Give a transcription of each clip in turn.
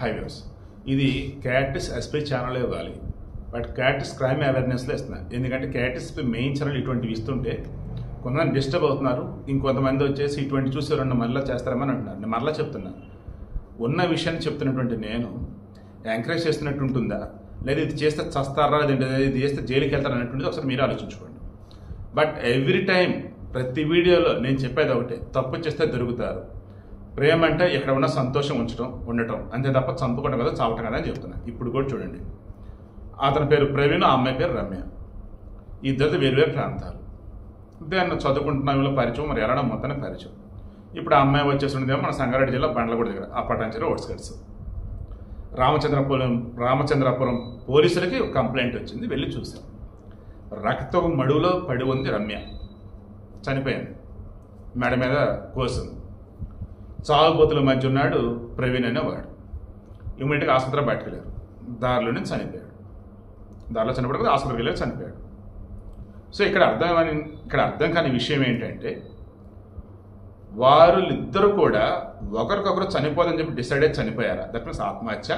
Highways ఇది క్యాటిస్ SP channel ఇవ్వాలి, but క్యాటిస్ crime అవేర్నెస్లో ఇస్తున్నారు. ఎందుకంటే క్యాటిస్ మెయిన్ ఛానల్ ఇటువంటివి ఇస్తుంటే కొంతమంది డిస్టర్బ్ అవుతున్నారు, ఇంకొంతమంది వచ్చేసి ఇటువంటి చూసి రెండు మళ్ళీ చేస్తారమని అంటున్నారు. నేను మరలా చెప్తున్నాను, ఉన్న విషయాన్ని చెప్తున్నటువంటి నేను ఎంకరేజ్ చేస్తున్నట్టు ఉంటుందా, లేదా ఇది చేస్తే చస్తారా, లేదంటే ఇది చేస్తే జైలుకి వెళ్తారా అనేటువంటిది ఒకసారి మీరు ఆలోచించుకోండి. బట్ ఎవ్రీ టైం ప్రతి వీడియోలో నేను చెప్పేది ఒకటే, తప్పు చేస్తే దొరుకుతారు. ప్రేమ అంటే ఎక్కడ ఉన్న సంతోషం ఉండటం అంతే తప్ప చంపుకోవడం కదా చావటం కదా అని చెప్తున్నాను. ఇప్పుడు కూడా చూడండి, అతని పేరు ప్రవీణ్, ఆ అమ్మాయి పేరు రమ్య. ఇద్దరిది వేరువేరు ప్రాంతాలు. దాన్ని చదువుకుంటున్న పరిచయం, మరి వెళ్ళడం మొత్తానికి పరిచయం. ఇప్పుడు ఆ అమ్మాయి వచ్చేసి ఉండేదేమో మన సంగారెడ్డి జిల్లా బండ్లగూడ దగ్గర, ఆ పటాన్చెరు అవుట్స్కట్స్. రామచంద్రపురం పోలీసులకి కంప్లైంట్ వచ్చింది, వెళ్ళి చూశాం. రక్తం మడుగులో పడి ఉంది రమ్య, చనిపోయింది, మెడ మీద కోసింది. చావుబోతుల మధ్య ఉన్నాడు ప్రవీణ్ అనేవాడు. ఇమీడియట్గా ఆసుపత్రి బయటకు వెళ్ళారు, దారిలోనే చనిపోయాడు. దారిలో చనిపోయాడు, ఆసుపత్రికి వెళ్ళారు, చనిపోయాడు. సో ఇక్కడ అర్థం కాని విషయం ఏంటంటే, వారిద్దరూ కూడా ఒకరికొకరు చనిపోదని చెప్పి డిసైడ్ అయ్యి చనిపోయారా? దట్ మీన్స్ ఆత్మహత్య,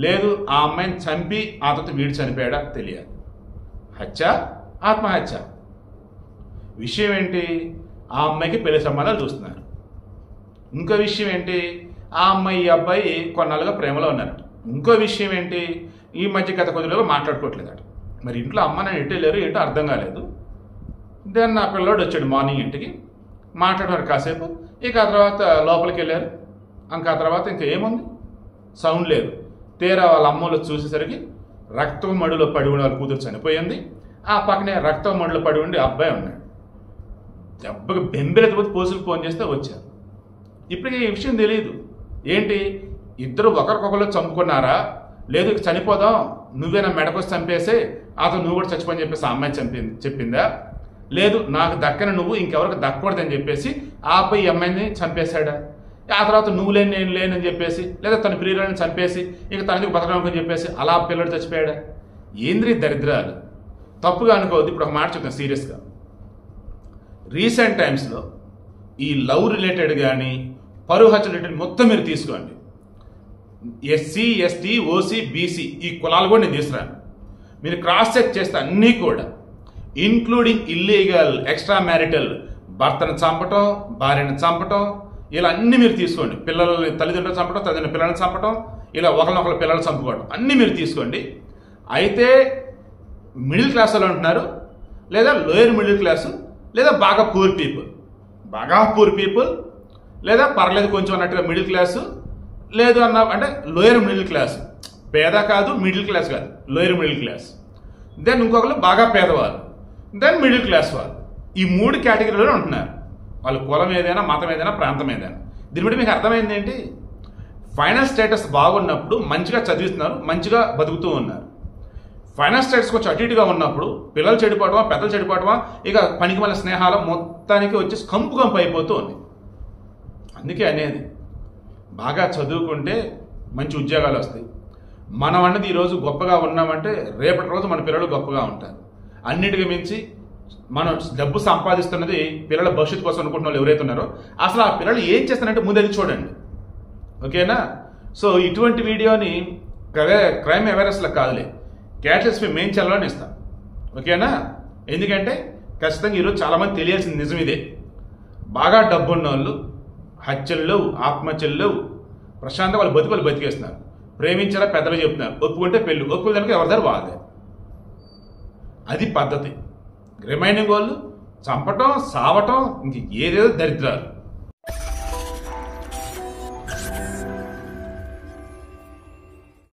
లేదు ఆ అమ్మాయిని చంపి ఆ తర్వాత వీడు చనిపోయాడా తెలియాలి. హత్య, ఆత్మహత్య. విషయం ఏంటి, ఆ అమ్మాయికి పెళ్లి సంబంధాలు చూస్తున్నారు. ఇంకో విషయం ఏంటి, ఆ అమ్మాయి ఈ అబ్బాయి కొన్నాళ్ళుగా ప్రేమలో ఉన్నారట. ఇంకో విషయం ఏంటి, ఈ మధ్య గత కొద్దిగా మాట్లాడుకోవట్లేదట. మరి ఇంట్లో అమ్మ నేను ఎటు వెళ్ళారు ఏంటో అర్థం కాలేదు. దెన్ నా పిల్లోడు వచ్చాడు మార్నింగ్ ఇంటికి, మాట్లాడారు కాసేపు. ఇక ఆ తర్వాత లోపలికి వెళ్ళారు. ఇంకా ఆ తర్వాత ఇంకా ఏముంది, సౌండ్ లేదు. తీరా వాళ్ళ అమ్మలో చూసేసరికి రక్తం మడులో పడి ఉండి వాళ్ళ కూతురు చనిపోయింది. ఆ పక్కనే రక్తం మడులో పడి ఉండి అబ్బాయి ఉన్నాడు. దెబ్బకి బెంబెలెత్తిపోతే పోలీసులకు ఫోన్ చేస్తే వచ్చారు. ఇప్పటికీ ఈ విషయం తెలియదు. ఏంటి, ఇద్దరు ఒకరికొకరు చంపుకున్నారా, లేదు చనిపోదాం నువ్వేనా మెడకొచ్చి చంపేసి అతను నువ్వు కూడా చచ్చిపోని చెప్పేసి ఆ అమ్మాయి చెప్పిందా, లేదు నాకు దక్కన నువ్వు ఇంకెవరికి దక్కకూడదని చెప్పేసి ఆ అబ్బాయి అమ్మాయిని చంపేశాడా, ఆ తర్వాత నువ్వు లేని నేను లేనని చెప్పేసి, లేదా తన ప్రియులని చంపేసి ఇక తనకి బతకడానికి చెప్పేసి అలా పిల్లడు చచ్చిపోయాడా? ఏంద్రీ దరిద్రాలు. తప్పుగా అనుకోవద్దు. ఇప్పుడు ఒక మాట చెప్తాను సీరియస్గా. రీసెంట్ టైమ్స్లో ఈ లవ్ రిలేటెడ్ కానీ పరువు హత్య రిలేటెడ్ మొత్తం మీరు తీసుకోండి. ఎస్సీ, ఎస్టీ, ఓసీ, బీసీ ఈ కులాలు కూడా నేను తీసుకురాను. మీరు క్రాస్ చెక్ చేస్తే అన్నీ కూడా ఇన్క్లూడింగ్ ఇల్లీగల్, ఎక్స్ట్రా మ్యారిటల్, భర్తను చంపటం, భార్యను చంపటం, ఇలా అన్నీ మీరు తీసుకోండి. పిల్లల్ని తల్లిదండ్రులు చంపటం, తల్లిదండ్రుల పిల్లల్ని చంపటం, ఇలా ఒకరినొకరు పిల్లలు చంపుకోవడం అన్నీ మీరు తీసుకోండి. అయితే మిడిల్ క్లాస్ వాళ్ళు అంటున్నారు, లేదా లోయర్ మిడిల్ క్లాసు, లేదా బాగా పూర్ పీపుల్, లేదా పర్లేదు కొంచెం అన్నట్టుగా మిడిల్ క్లాసు, లేదు అంటే లోయర్ మిడిల్ క్లాస్, పేద కాదు మిడిల్ క్లాస్ కాదు, లోయర్ మిడిల్ క్లాస్. దెన్ ఇంకొకరు బాగా పేదవాళ్ళు, దెన్ మిడిల్ క్లాస్ వాళ్ళు. ఈ 3 కేటగిరీలో ఉంటున్నారు. వాళ్ళు కులం ఏదైనా, మతం ఏదైనా, ప్రాంతం ఏదైనా. దీన్ని బట్టి మీకు అర్థమైంది ఏంటి, ఫైనాన్స్ స్టేటస్ బాగున్నప్పుడు మంచిగా చదివిస్తున్నారు, మంచిగా బతుకుతూ ఉన్నారు. ఫైనాన్స్ స్టేటస్ కొంచెం అటు ఇటుగా ఉన్నప్పుడు పిల్లలు చెడిపోవడమా, పెద్దలు చెడిపోవడమా, ఇక పనికి మళ్ళీ స్నేహాలు మొత్తానికి వచ్చేసి కంపు అయిపోతూ ఉంది. అందుకే అనేది, బాగా చదువుకుంటే మంచి ఉద్యోగాలు వస్తాయి. మనం అన్నది ఈరోజు గొప్పగా ఉన్నామంటే రేపటి రోజు మన పిల్లలు గొప్పగా ఉంటారు. అన్నిటికీ మించి మనం డబ్బు సంపాదిస్తున్నది పిల్లల భవిష్యత్తు కోసం అనుకుంటున్న వాళ్ళు ఎవరైతే ఉన్నారో అసలు ఆ పిల్లలు ఏం చేస్తారంటే ముందు అది చూడండి. ఓకేనా? సో ఇటువంటి వీడియోని క్రైమ్ అవేర్నెస్లో కాదులే, క్యాట్లెస్పై మెయిన్ ఛానల్లోనే ఇస్తాం. ఓకేనా? ఎందుకంటే ఖచ్చితంగా ఈరోజు చాలామంది తెలియాల్సిన నిజం ఇదే. బాగా డబ్బున్న వాళ్ళు హత్యలు లేవు, ఆత్మహత్యలు లేవు, ప్రశాంతంగా వాళ్ళు బతుకులు బతికేస్తున్నారు. ప్రేమించారా పెద్దలు చెప్తున్నారు, ఒప్పుకుంటే పెళ్ళి, ఒప్పుకోలేక ఎవరి దగ్గర వాదే. అది పద్ధతి. రిమైనింగ్ వాళ్ళు చంపటం, సావటం, ఇంక ఏదేదో దరిద్రాలు.